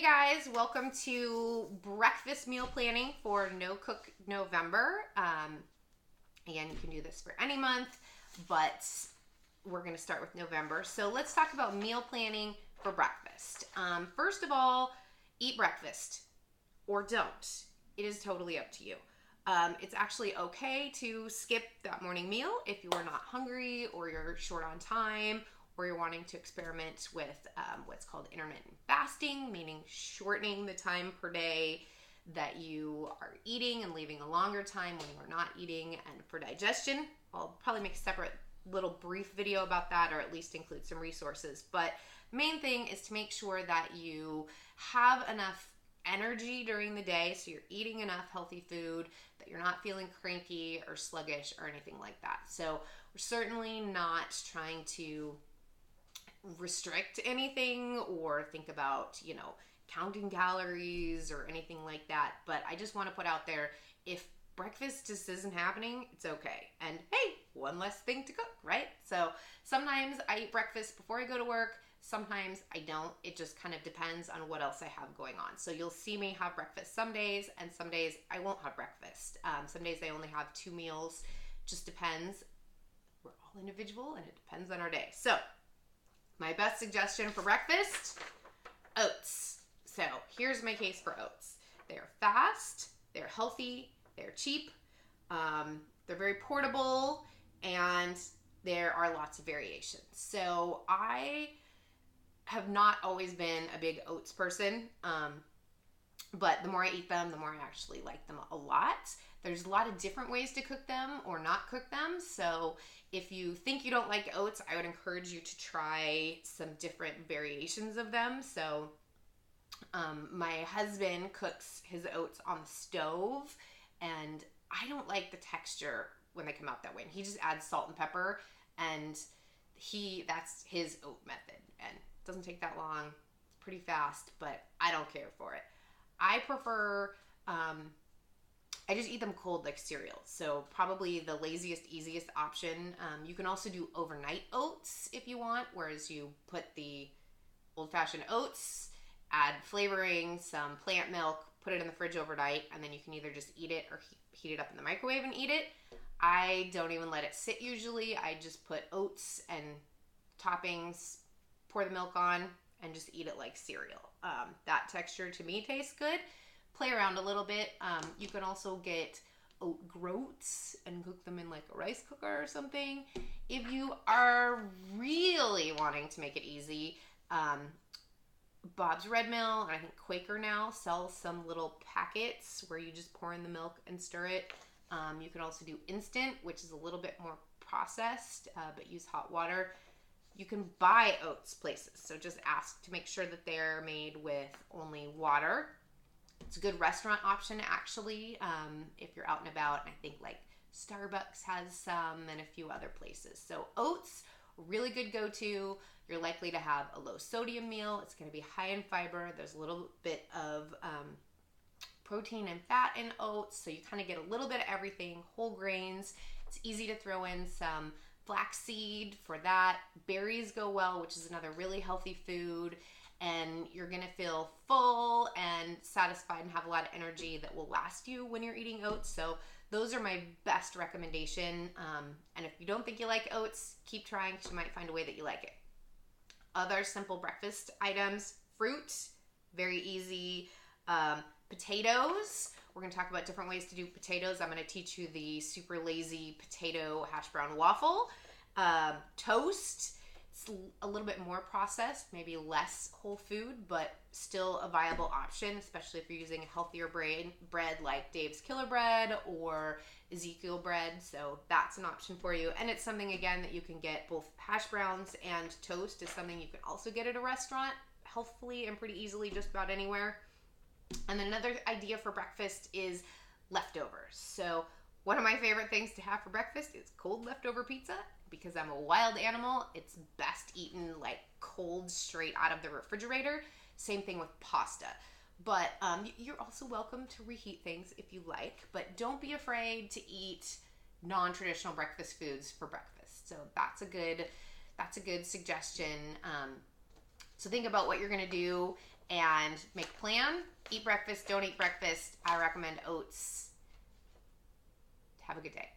guys, welcome to breakfast meal planning for No Cook November. Again, you can do this for any month, but we're going to start with November. So let's talk about meal planning for breakfast. First of all, eat breakfast or don't. It is totally up to you. It's actually okay to skip that morning meal if you are not hungry or you're short on time, or you're wanting to experiment with what's called intermittent fasting, meaning shortening the time per day that you are eating and leaving a longer time when you are not eating. And for digestion, I'll probably make a separate little brief video about that, or at least include some resources. But main thing is to make sure that you have enough energy during the day, so you're eating enough healthy food, that you're not feeling cranky or sluggish or anything like that. So we're certainly not trying to restrict anything or think about, counting calories or anything like that. But I just want to put out there, if breakfast just isn't happening, it's okay. And hey, one less thing to cook, right? So sometimes I eat breakfast before I go to work. Sometimes I don't. It just kind of depends on what else I have going on. So you'll see me have breakfast some days, and some days I won't have breakfast. Some days I only have 2 meals. Just depends. We're all individual, and it depends on our day. So my best suggestion for breakfast, oats. So here's my case for oats. They're fast, they're healthy, they're cheap, they're very portable, and there are lots of variations. So I have not always been a big oats person, but the more I eat them, the more I actually like them a lot. There's a lot of different ways to cook them or not cook them. So if you think you don't like oats, I would encourage you to try some different variations of them. So my husband cooks his oats on the stove, and I don't like the texture when they come out that way. And he just adds salt and pepper, and that's his oat method. And it doesn't take that long. It's pretty fast, but I don't care for it. I prefer, I just eat them cold like cereal. So probably the laziest, easiest option. You can also do overnight oats if you want, whereas you put the old-fashioned oats, add flavoring, some plant milk, put it in the fridge overnight, and then you can either just eat it or heat it up in the microwave and eat it. I don't even let it sit usually. I just put oats and toppings, pour the milk on, and just eat it like cereal. That texture to me tastes good. Play around a little bit. You can also get oat groats and cook them in like a rice cooker or something. If you are really wanting to make it easy, Bob's Red Mill, and I think Quaker now, sells some little packets where you just pour in the milk and stir it. You can also do instant, which is a little bit more processed, but use hot water. You can buy oats places, so just ask to make sure that they're made with only water. It's a good restaurant option, actually, if you're out and about. I think like Starbucks has some, and a few other places. So oats, really good go-to. You're likely to have a low sodium meal. It's going to be high in fiber. There's a little bit of protein and fat in oats, so you kind of get a little bit of everything. Whole grains. It's easy to throw in some flaxseed for that. Berries go well, which is another really healthy food. And you're going to feel full and satisfied and have a lot of energy that will last you when you're eating oats. So those are my best recommendation. And if you don't think you like oats, keep trying, because you might find a way that you like it. Other simple breakfast items, fruit, very easy. Potatoes. We're going to talk about different ways to do potatoes. I'm going to teach you the super lazy potato hash brown waffle. Toast. It's a little bit more processed, maybe less whole food, but still a viable option, especially if you're using a healthier bread like Dave's Killer Bread or Ezekiel bread. So that's an option for you. And it's something, again, that you can get. Both hash browns and toast is something you can also get at a restaurant healthfully and pretty easily just about anywhere. And then another idea for breakfast is leftovers. So one of my favorite things to have for breakfast is cold leftover pizza. Because I'm a wild animal, it's best eaten like cold, straight out of the refrigerator. Same thing with pasta. But you're also welcome to reheat things if you like. But don't be afraid to eat non-traditional breakfast foods for breakfast. So that's a good suggestion. So think about what you're going to do and make a plan. Eat breakfast, don't eat breakfast. I recommend oats. Have a good day.